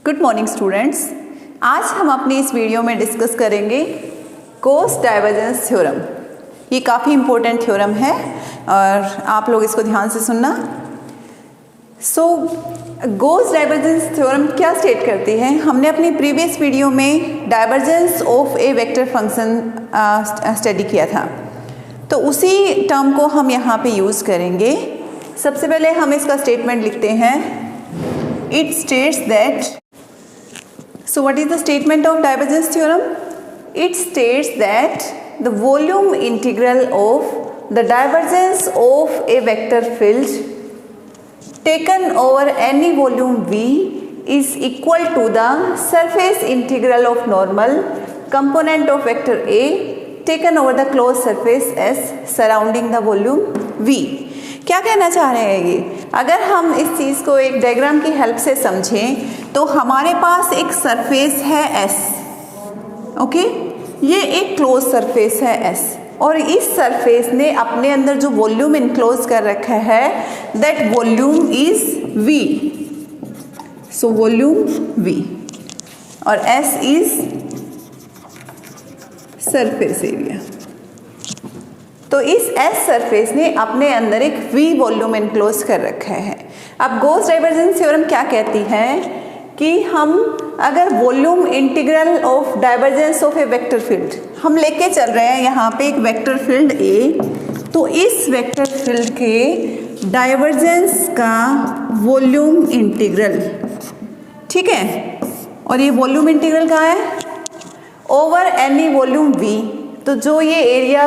Good morning students. आज हम अपनी इस वीडियो में डिस्कस करेंगे गॉस डाइवर्जेंस थ्योरम। ये काफ़ी इम्पोर्टेंट थ्योरम है और आप लोग इसको ध्यान से सुनना। गॉस डाइवर्जेंस थ्योरम क्या स्टेट करती है? हमने अपनी प्रीवियस वीडियो में divergence of a vector function study किया था, तो उसी टर्म को हम यहाँ पे यूज़ करेंगे। सबसे पहले हम इसका स्टेटमेंट लिखते हैं। It states that, so what is the statement of divergence theorem? It states that the volume integral of the divergence of a vector field taken over any volume V is equal to the surface integral of normal component of vector A taken over the closed surface S surrounding the volume V। क्या कहना चाह रहे हैं ये? अगर हम इस चीज़ को एक डायग्राम की हेल्प से समझें तो हमारे पास एक सरफेस है S, ओके, ये एक क्लोज सरफेस है S, और इस सरफेस ने अपने अंदर जो वॉल्यूम इनक्लोज कर रखा है that volume is V, so volume V, और S इज सरफेस एरिया। तो इस S सरफेस ने अपने अंदर एक V वॉल्यूम इनक्लोज कर रखा है। अब गॉस डाइवर्जेंस थ्योरम क्या कहती है कि हम अगर volume integral of divergence of a vector field हम लेके चल रहे हैं यहाँ पे एक वेक्टर फील्ड A, तो इस वेक्टर फील्ड के डाइवर्जेंस का वॉल्यूम इंटीग्रल, ठीक है, और ये वॉल्यूम इंटीग्रल कहाँ है? Over any volume V। तो जो ये एरिया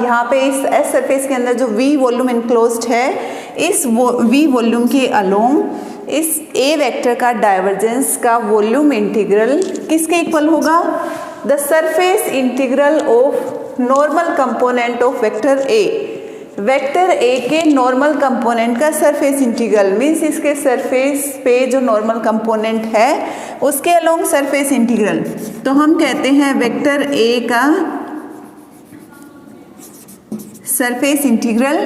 यहाँ पे इस S सरफेस के अंदर जो V वॉल्यूम इनक्लोज्ड है, इस V वॉल्यूम के अलोंग इस A वेक्टर का डाइवर्जेंस का वॉल्यूम इंटीग्रल किसके इक्वल होगा? The surface integral of normal component of vector A। Vector A के नॉर्मल कंपोनेंट का सरफेस इंटीग्रल मीन्स इसके सरफेस पे जो नॉर्मल कंपोनेंट है उसके अलोंग सरफेस इंटीग्रल। तो हम कहते हैं वेक्टर A का सरफेस इंटीग्रल,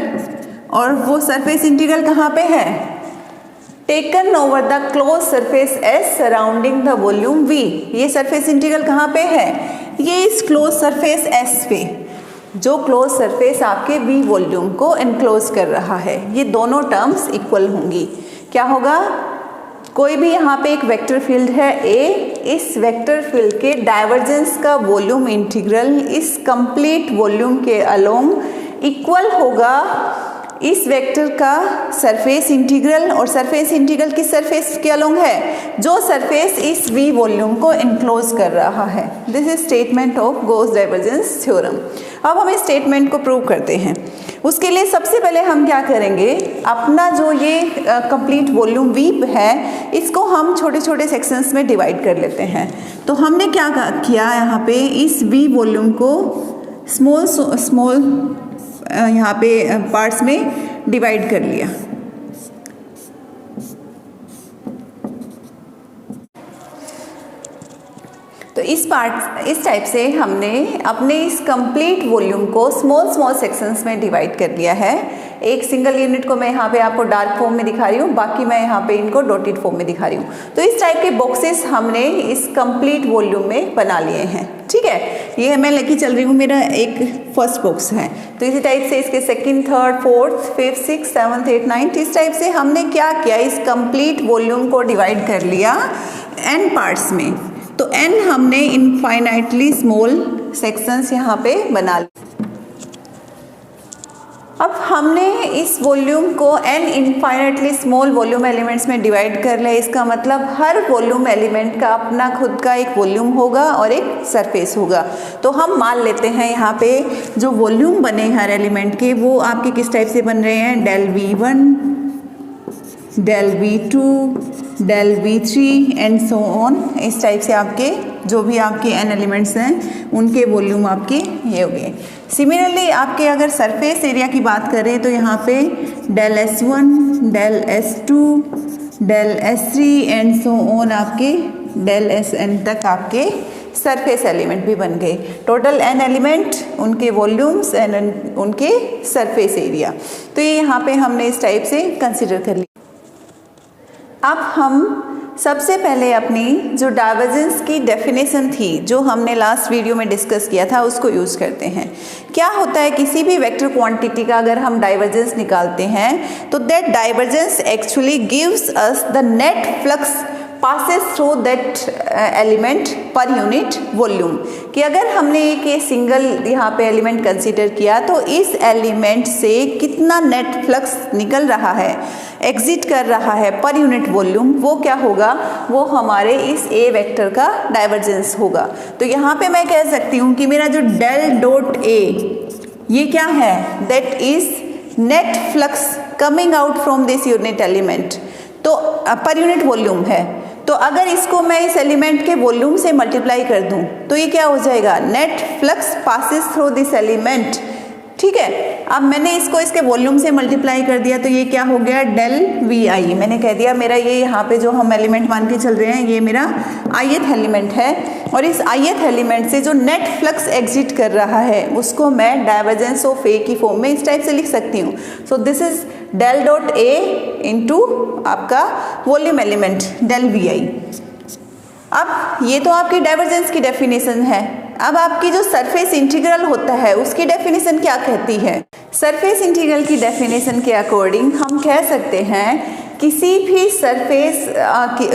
और वो सरफेस इंटीग्रल कहाँ पे है? Taken over the close surface S surrounding the volume V। ये सरफेस इंटीग्रल कहाँ पे है? ये इस क्लोज सरफेस S पे, जो क्लोज सरफेस आपके V वॉल्यूम को इनक्लोज कर रहा है। ये दोनों टर्म्स इक्वल होंगी। क्या होगा? कोई भी यहाँ पे एक वेक्टर फील्ड है A, इस वेक्टर फील्ड के डाइवर्जेंस का वॉल्यूम इंटीग्रल इस कंप्लीट वॉल्यूम के अलोंग इक्वल होगा इस वेक्टर का सरफेस इंटीग्रल, और सरफेस इंटीग्रल किस सरफेस के अलोंग है? जो सरफेस इस V वॉल्यूम को इनक्लोज कर रहा है। This is statement of Gauss divergence theorem. अब हम इस स्टेटमेंट को प्रूव करते हैं। उसके लिए सबसे पहले हम क्या करेंगे, अपना जो ये कंप्लीट वॉल्यूम V है इसको हम छोटे छोटे सेक्शंस में डिवाइड कर लेते हैं। तो हमने क्या किया, यहाँ पे इस V वॉल्यूम को स्मॉल यहाँ पे पार्ट्स में डिवाइड कर लिया। तो इस टाइप से हमने अपने इस कंप्लीट वॉल्यूम को स्मॉल सेक्शंस में डिवाइड कर लिया है। एक सिंगल यूनिट को मैं यहाँ पे आपको डार्क फॉर्म में दिखा रही हूँ, बाकी मैं यहाँ पे इनको डॉटेड फॉर्म में दिखा रही हूँ। तो इस टाइप के बॉक्सेस हमने इस कंप्लीट वॉल्यूम में बना लिए हैं, ठीक है। ये मैं लेके चल रही हूँ, मेरा एक फर्स्ट बॉक्स है। तो इसी टाइप से इसके second, third, fourth, fifth, six, seventh, eight, ninth, इस टाइप से हमने क्या किया, इस कंप्लीट वॉल्यूम को डिवाइड कर लिया n पार्ट्स में। तो n हमने इनफाइनाइटली स्मॉल सेक्शंस यहाँ पे बना लिए। अब हमने इस वॉल्यूम को n infinitely small volume elements में डिवाइड कर लिया। इसका मतलब हर वॉल्यूम एलिमेंट का अपना खुद का एक वॉल्यूम होगा और एक सरफेस होगा। तो हम मान लेते हैं यहाँ पे जो वॉल्यूम बने हर एलिमेंट के वो आपके किस टाइप से बन रहे हैं? Del V1, del V2, del V3 and so on. इस टाइप से आपके जो भी आपके n एलिमेंट्स हैं उनके वॉल्यूम आपके ये हो गए। सिमिलरली आपके अगर सरफेस एरिया की बात करें तो यहाँ पे del S1, del S2, del S3 and so on आपके डेल Sn तक आपके सरफेस एलिमेंट भी बन गए। टोटल n एलिमेंट, उनके वॉल्यूम्स एंड उनके सरफेस एरिया। तो ये यहाँ पे हमने इस टाइप से कंसिडर कर लिया। अब हम सबसे पहले अपनी जो डाइवर्जेंस की डेफिनेशन थी जो हमने लास्ट वीडियो में डिस्कस किया था उसको यूज़ करते हैं। क्या होता है, किसी भी वेक्टर क्वांटिटी का अगर हम डाइवर्जेंस निकालते हैं तो that divergence actually gives us the net flux passes through that element per unit volume. कि अगर हमने एक सिंगल यहाँ पे एलिमेंट कंसीडर किया तो इस एलिमेंट से कितना नेट फ्लक्स निकल रहा है, एग्जिट कर रहा है पर यूनिट वॉल्यूम, वो क्या होगा, वो हमारे इस ए वेक्टर का डाइवर्जेंस होगा। तो यहाँ पे मैं कह सकती हूँ कि मेरा जो डेल डॉट ए ये क्या है, that is net flux coming out from this unit element, तो पर यूनिट वॉल्यूम है। तो अगर इसको मैं इस एलिमेंट के वॉल्यूम से मल्टीप्लाई कर दूं तो ये क्या हो जाएगा, net flux passes through this element. ठीक है, अब मैंने इसको इसके वॉल्यूम से मल्टीप्लाई कर दिया तो ये क्या हो गया, डेल वी आई। मैंने कह दिया मेरा ये यहाँ पे जो हम एलिमेंट मान के चल रहे हैं ये मेरा ith एलिमेंट है, और इस ith एलिमेंट से जो नेट फ्लक्स एग्जिट कर रहा है उसको मैं डाइवर्जेंस ऑफ ए की फॉर्म में इस टाइप से लिख सकती हूँ। So this is del dot A into आपका volume element del V I. अब ये तो आपकी डाइवर्जेंस की डेफिनेशन है। अब आपकी जो सरफेस इंटीग्रल होता है उसकी डेफिनेशन क्या कहती है। सरफेस इंटीग्रल की डेफिनेशन के अकॉर्डिंग हम कह सकते हैं किसी भी सरफेस,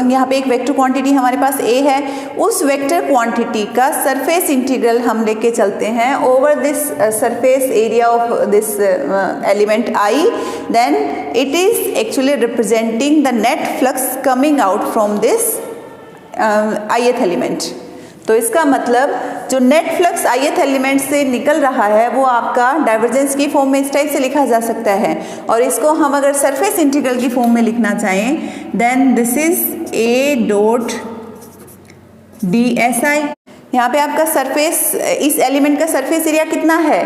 यहाँ पे एक वेक्टर क्वांटिटी हमारे पास ए है, उस वेक्टर क्वांटिटी का सरफेस इंटीग्रल हम लेके चलते हैं over this surface area of this element I, then it is actually representing the net flux coming out from this ith element. तो इसका मतलब जो नेट फ्लक्स ith एलिमेंट से निकल रहा है वो आपका डाइवर्जेंस की फॉर्म में इस टाइप से लिखा जा सकता है, और इसको हम अगर सरफेस इंटीग्रल की फॉर्म में लिखना चाहें then this is A dot D S I. यहाँ पे आपका सरफेस, इस एलिमेंट का सरफेस एरिया कितना है,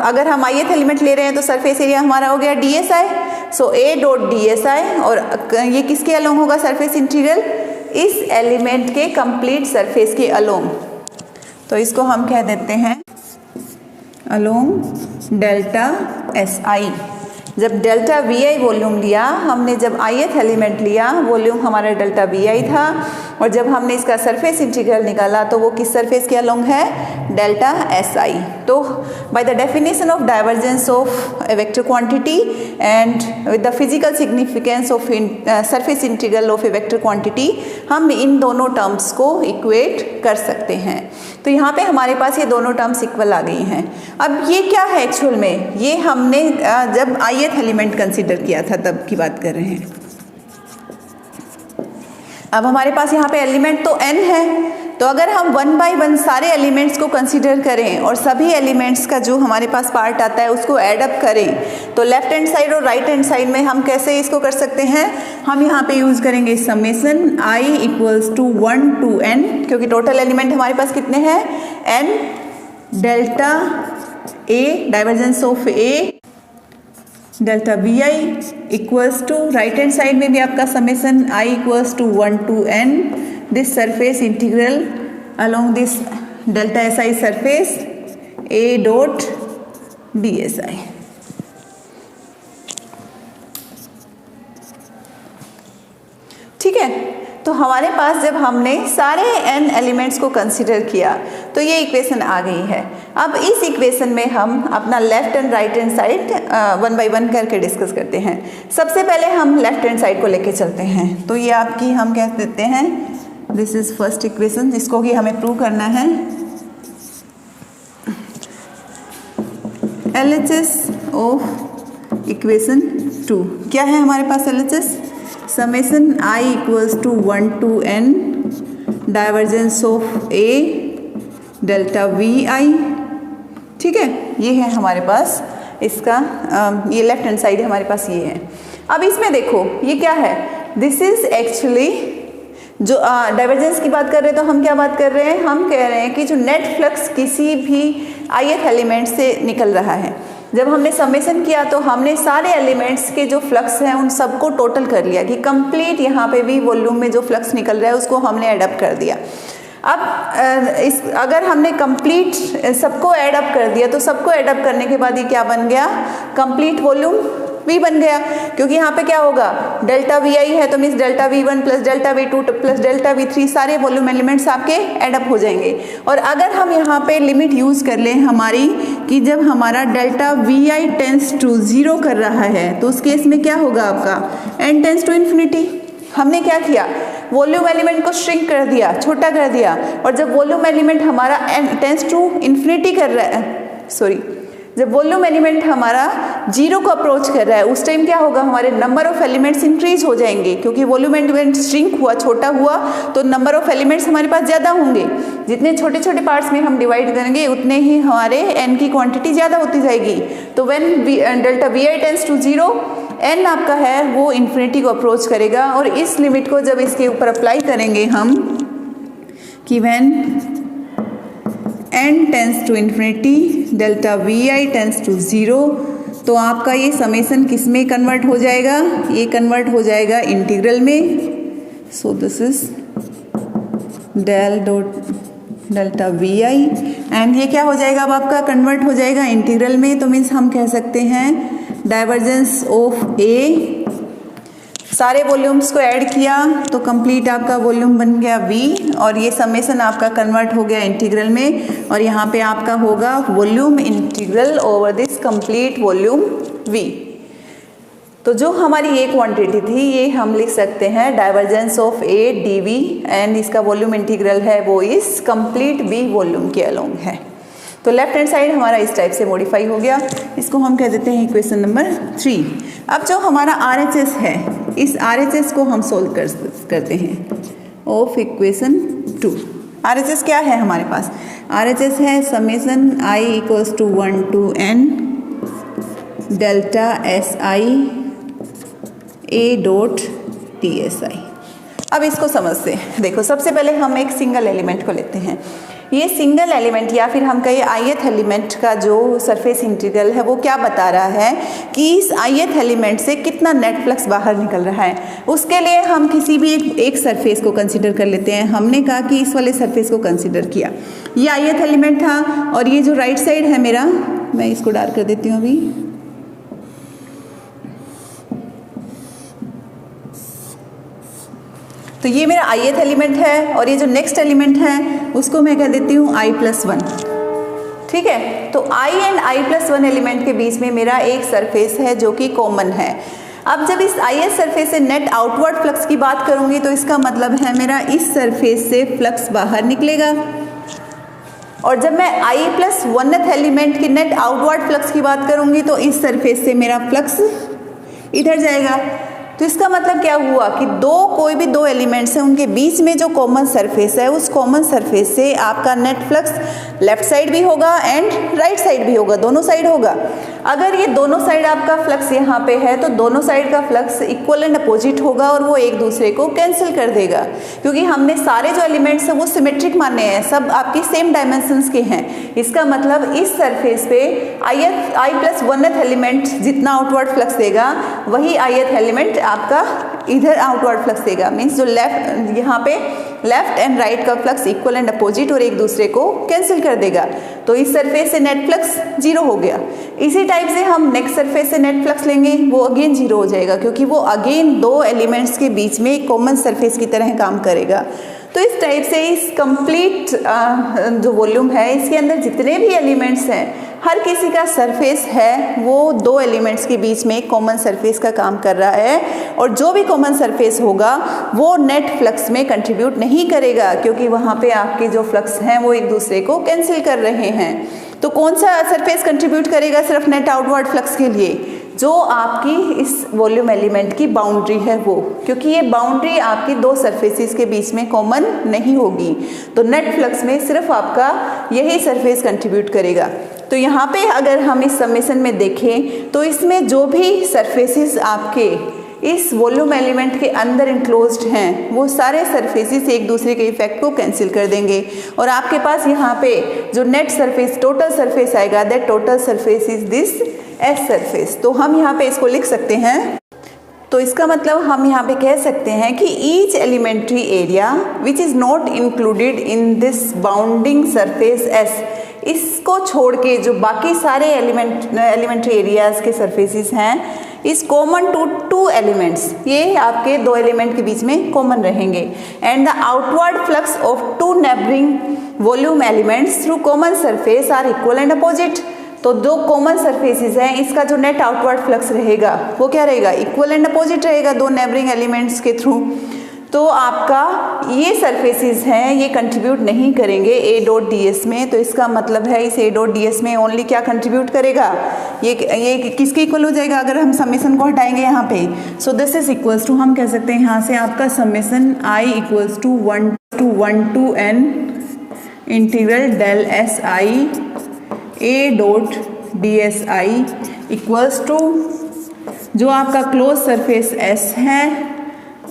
अगर हम ith एलिमेंट ले रहे हैं तो सरफेस एरिया हमारा हो गया डी एस आई। सो ए डॉट डी एस आई, और ये किसके अलोंग होगा सरफेस इंटीग्रल, इस एलिमेंट के कंप्लीट सरफेस के अलोंग। तो इसको हम कह देते हैं अलोंग डेल्टा एस आई। जब डेल्टा वी आई वॉल्यूम लिया हमने, जब ith एलिमेंट लिया वॉल्यूम हमारा डेल्टा वी आई था, और जब हमने इसका सरफेस इंटीग्रल निकाला तो वो किस सरफेस के अलोंग है, डेल्टा एस आई। तो by the definition of divergence of a vector quantity and with the physical significance of surface integral of a vector quantity, हम इन दोनों टर्म्स को इक्वेट कर सकते हैं। तो यहाँ पे हमारे पास ये दोनों टर्म्स इक्वल आ गई हैं। अब ये क्या है एक्चुअल में, ये हमने जब ith एलिमेंट कंसीडर किया था तब की बात कर रहे हैं। अब हमारे पास यहाँ पे एलिमेंट तो n है, तो अगर हम 1 बाय 1 सारे एलिमेंट्स को कंसीडर करें और सभी एलिमेंट्स का जो हमारे पास पार्ट आता है उसको ऐड अप करें तो लेफ्ट हैंड साइड और राइट हैंड साइड में हम कैसे इसको कर सकते हैं, हम यहाँ पे यूज़ करेंगे summation i equals to 1 to n, क्योंकि टोटल एलिमेंट हमारे पास कितने हैं, n delta a divergence of a delta we I equals to, right hand side में भी आपका summation i equals to 1 to n this surface integral along this delta S I surface a dot D S I. ठीक है, तो हमारे पास जब हमने सारे n एलिमेंट्स को कंसीडर किया तो ये इक्वेशन आ गई है। अब इस इक्वेशन में हम अपना left and right hand side 1 by 1 करके डिस्कस करते हैं। सबसे पहले हम लेफ्ट हैंड साइड को लेके चलते हैं, तो ये आपकी हम कह देते हैं दिस इज फर्स्ट इक्वेशन, जिसको कि हमें प्रूव करना है LHS ऑफ इक्वेशन 2। क्या है हमारे पास LHS, summation i equals to 1 to n divergence of a delta we i. ठीक है, ये है हमारे पास इसका ये लेफ्ट हैंड साइड हमारे पास ये है। अब इसमें देखो ये क्या है, दिस इज एक्चुअली जो डाइवर्जेंस की बात कर रहे हैं तो हम क्या बात कर रहे हैं, हम कह रहे हैं कि जो नेट फ्लक्स किसी भी ith एलिमेंट से निकल रहा है। जब हमने समेसन किया तो हमने सारे एलिमेंट्स के जो फ्लक्स हैं उन सबको टोटल कर लिया कि कंप्लीट यहाँ पे भी वॉल्यूम में जो फ्लक्स निकल रहा है उसको हमने एडअप कर दिया। अब अगर हमने कंप्लीट सबको एडअप कर दिया तो सबको एडअप करने के बाद ये क्या बन गया, कंप्लीट वॉल्यूम V बन गया, क्योंकि यहाँ पे क्या होगा, डेल्टा Vi है तो means delta V1 plus delta V2 plus delta V3 सारे वॉल्यूम एलिमेंट्स आपके एडअप हो जाएंगे। और अगर हम यहाँ पे लिमिट यूज़ कर लें हमारी कि जब हमारा डेल्टा Vi टेंस टू 0 कर रहा है तो उस केस में क्या होगा आपका n टेंस टू इन्फिनिटी। हमने क्या किया, वॉल्यूम एलिमेंट को श्रिंक कर दिया, छोटा कर दिया, और जब वॉल्यूम एलिमेंट हमारा n टेंस टू इन्फिनिटी कर रहा है, सॉरी, जब वॉल्यूम एलिमेंट हमारा 0 को अप्रोच कर रहा है उस टाइम क्या होगा, हमारे नंबर ऑफ एलिमेंट्स इंक्रीज हो जाएंगे, क्योंकि वॉल्यूम एलिमेंट श्रिंक हुआ, छोटा हुआ, तो नंबर ऑफ एलिमेंट्स हमारे पास ज़्यादा होंगे। जितने छोटे छोटे पार्ट्स में हम डिवाइड करेंगे उतने ही हमारे n की क्वांटिटी ज़्यादा होती जाएगी। तो when delta Vi tends to 0, n आपका है वो इन्फिनिटी को अप्रोच करेगा। और इस लिमिट को जब इसके ऊपर अप्लाई करेंगे हम कि when n tends to infinity delta Vi tends to 0, तो आपका ये समेसन किस में कन्वर्ट हो जाएगा, ये कन्वर्ट हो जाएगा इंटीग्रल में। सो this is delta Vi and ये क्या हो जाएगा, अब आपका कन्वर्ट हो जाएगा इंटीग्रल में। तो मीन्स हम कह सकते हैं डाइवर्जेंस ऑफ ए, सारे वॉल्यूम्स को ऐड किया तो कंप्लीट आपका वॉल्यूम बन गया V, और ये समेसन आपका कन्वर्ट हो गया इंटीग्रल में, और यहाँ पे आपका होगा volume integral over this complete volume V। तो जो हमारी ये क्वांटिटी थी ये हम लिख सकते हैं divergence of A dV, and इसका वॉल्यूम इंटीग्रल है वो इस कंप्लीट V वॉल्यूम के अलोंग है। तो लेफ्ट हैंड साइड हमारा इस टाइप से मॉडिफाई हो गया, इसको हम कह देते हैं इक्वेशन नंबर 3। अब जो हमारा RHS है, इस RHS को हम सोल्व करते हैं ऑफ इक्वेशन 2। RHS क्या है हमारे पास, RHS है summation I equals to 1 to n delta SI A dot TSI। अब इसको समझते हैं। देखो सबसे पहले हम एक सिंगल एलिमेंट को लेते हैं। ये सिंगल एलिमेंट या फिर हम कहें ith एलिमेंट का जो सरफेस इंटीग्रल है वो क्या बता रहा है कि इस ith एलिमेंट से कितना नेट फ्लक्स बाहर निकल रहा है। उसके लिए हम किसी भी एक सरफेस को कंसीडर कर लेते हैं। हमने कहा कि इस वाले सरफेस को कंसीडर किया, ये ith एलिमेंट था, और ये जो राइट साइड है मेरा, मैं इसको डार्क कर देती हूँ अभी, तो ये मेरा ith एलिमेंट है, और ये जो नेक्स्ट एलिमेंट है उसको मैं कह देती हूँ I+1। ठीक है, तो I एंड I+1 एलिमेंट के बीच में मेरा एक सरफेस है जो कि कॉमन है। अब जब इस ith सरफेस से नेट आउटवर्ड फ्लक्स की बात करूंगी तो इसका मतलब है मेरा इस सरफेस से फ्लक्स बाहर निकलेगा, और जब मैं I+1th एलिमेंट की नेट आउटवर्ड फ्लक्स की बात करूंगी तो इस सरफेस से मेरा फ्लक्स इधर जाएगा। तो इसका मतलब क्या हुआ कि कोई भी दो एलिमेंट्स हैं उनके बीच में जो कॉमन सरफेस है उस कॉमन सरफेस से आपका नेट फ्लक्स लेफ्ट साइड भी होगा एंड राइट साइड भी होगा, दोनों साइड होगा। अगर ये दोनों साइड आपका फ्लक्स यहाँ पे है तो दोनों साइड का फ्लक्स इक्वल एंड अपोजिट होगा और वो एक दूसरे को कैंसिल कर देगा, क्योंकि हमने सारे जो एलिमेंट्स हैं वो सिमेट्रिक माने हैं, सब आपकी सेम डायमेंशंस के हैं। इसका मतलब इस सरफेस पे I+1th एलिमेंट जितना आउटवर्ड फ्लक्स देगा वही ith एलिमेंट आपका इधर आउटवर्ड फ्लक्स देगा। मीन्स जो लेफ्ट यहाँ पे लेफ्ट एंड राइट का फ्लक्स इक्वल एंड अपोजिट और एक दूसरे को कैंसिल कर देगा। तो इस सरफेस से नेट फ्लक्स 0 हो गया। इसी टाइप से हम नेक्स्ट सरफेस से नेट फ्लक्स लेंगे, वो अगेन 0 हो जाएगा, क्योंकि वो अगेन दो एलिमेंट्स के बीच में एक कॉमन सरफेस की तरह काम करेगा। तो इस टाइप से इस कंप्लीट जो वॉल्यूम है इसके अंदर जितने भी एलिमेंट्स हैं हर किसी का सरफेस है वो दो एलिमेंट्स के बीच में एक कॉमन सरफेस का काम कर रहा है, और जो भी कॉमन सरफेस होगा वो नेट फ्लक्स में कंट्रीब्यूट नहीं करेगा, क्योंकि वहाँ पे आपके जो फ्लक्स हैं वो एक दूसरे को कैंसिल कर रहे हैं। तो कौन सा सरफेस कंट्रीब्यूट करेगा सिर्फ नेट आउटवर्ड फ्लक्स के लिए? जो आपकी इस वॉल्यूम एलिमेंट की बाउंड्री है वो, क्योंकि ये बाउंड्री आपकी दो सरफेसेस के बीच में कॉमन नहीं होगी, तो नेट फ्लक्स में सिर्फ आपका यही सरफेस कंट्रीब्यूट करेगा। तो यहाँ पे अगर हम इस समेशन में देखें तो इसमें जो भी सरफेसेस आपके इस वॉल्यूम एलिमेंट के अंदर इंक्लोज्ड हैं वो सारे सरफेसेस एक दूसरे के इफेक्ट को कैंसिल कर देंगे, और आपके पास यहाँ पे जो नेट सरफेस टोटल सरफेस आएगा that total surface is this S surface. तो हम यहाँ पे इसको लिख सकते हैं। तो इसका मतलब हम यहाँ पे कह सकते हैं कि each elementary area which is not included in this bounding surface S, इसको छोड़ के जो बाकी सारे एलिमेंट्री एरियाज के सरफेसेस हैं is common to two elements, ये आपके दो एलिमेंट के बीच में कॉमन रहेंगे। And the outward flux of two neighbouring volume elements through common surface are equal and opposite. तो दो कॉमन सरफेसेस हैं, इसका जो नेट आउटवर्ड फ्लक्स रहेगा वो क्या रहेगा, इक्वल एंड अपोजिट रहेगा दो नेबरिंग एलिमेंट्स के थ्रू। तो आपका ये सरफेसेस हैं ये कंट्रीब्यूट नहीं करेंगे ए डॉट डी एस में, तो इसका मतलब है इस ए डॉट डी एस में ओनली क्या कंट्रीब्यूट करेगा, ये किसके इक्वल हो जाएगा अगर हम समेसन को हटाएंगे यहाँ पे। So this is equals to, हम कह सकते हैं यहाँ से आपका summation I equals to 1 to n integral del S I A dot D S I equals to जो आपका क्लोज सरफेस एस है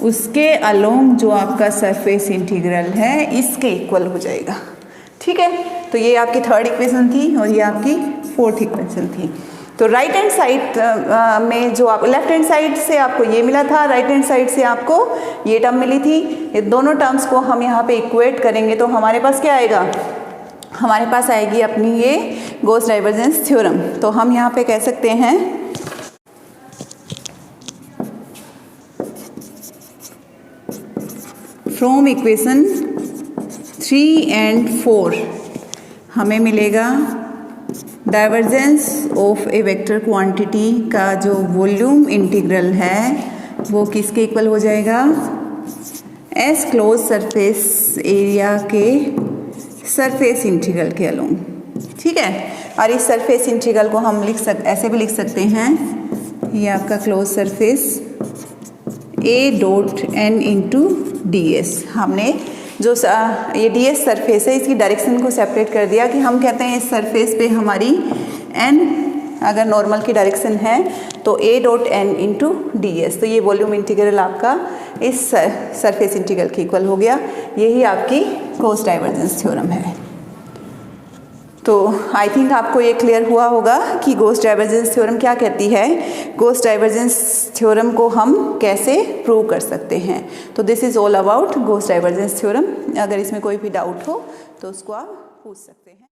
उसके अलोंग जो आपका सरफेस इंटीग्रल है इसके इक्वल हो जाएगा। ठीक है, तो ये आपकी थर्ड इक्वेशन थी और ये आपकी फोर्थ इक्वेशन थी। तो राइट हैंड साइड में जो आप लेफ्ट हैंड साइड से आपको ये मिला था, राइट हैंड साइड से आपको ये टर्म मिली थी, ये दोनों टर्म्स को हम यहाँ पे इक्वेट करेंगे तो हमारे पास क्या आएगा, हमारे पास आएगी अपनी ये गॉस डाइवर्जेंस थ्योरम। तो हम यहाँ पे कह सकते हैं फ्रॉम इक्वेशन 3 and 4 हमें मिलेगा divergence of a vector quantity का जो वॉल्यूम इंटीग्रल है वो किसके इक्वल हो जाएगा, एस क्लोज सरफेस एरिया के सरफेस इंटीग्रल के अलोंग। ठीक है, और इस सरफेस इंटीग्रल को हम ऐसे भी लिख सकते हैं, ये आपका close surface A dot N into D S. हमने जो ये डी एस सरफेस है इसकी डायरेक्शन को सेपरेट कर दिया कि हम कहते हैं इस सरफेस पे हमारी एन अगर नॉर्मल की डायरेक्शन है तो A dot N into D S, तो ये वॉल्यूम इंटीग्रल आपका इस सरफेस इंटीग्रल के इक्वल हो गया। यही आपकी गॉस डाइवर्जेंस थ्योरम है। तो आई थिंक आपको ये क्लियर हुआ होगा कि गॉस डाइवर्जेंस थ्योरम क्या कहती है, गॉस डाइवर्जेंस थ्योरम को हम कैसे प्रूव कर सकते हैं। तो this is all about Gauss divergence theorem. अगर इसमें कोई भी डाउट हो तो उसको आप पूछ सकते हैं।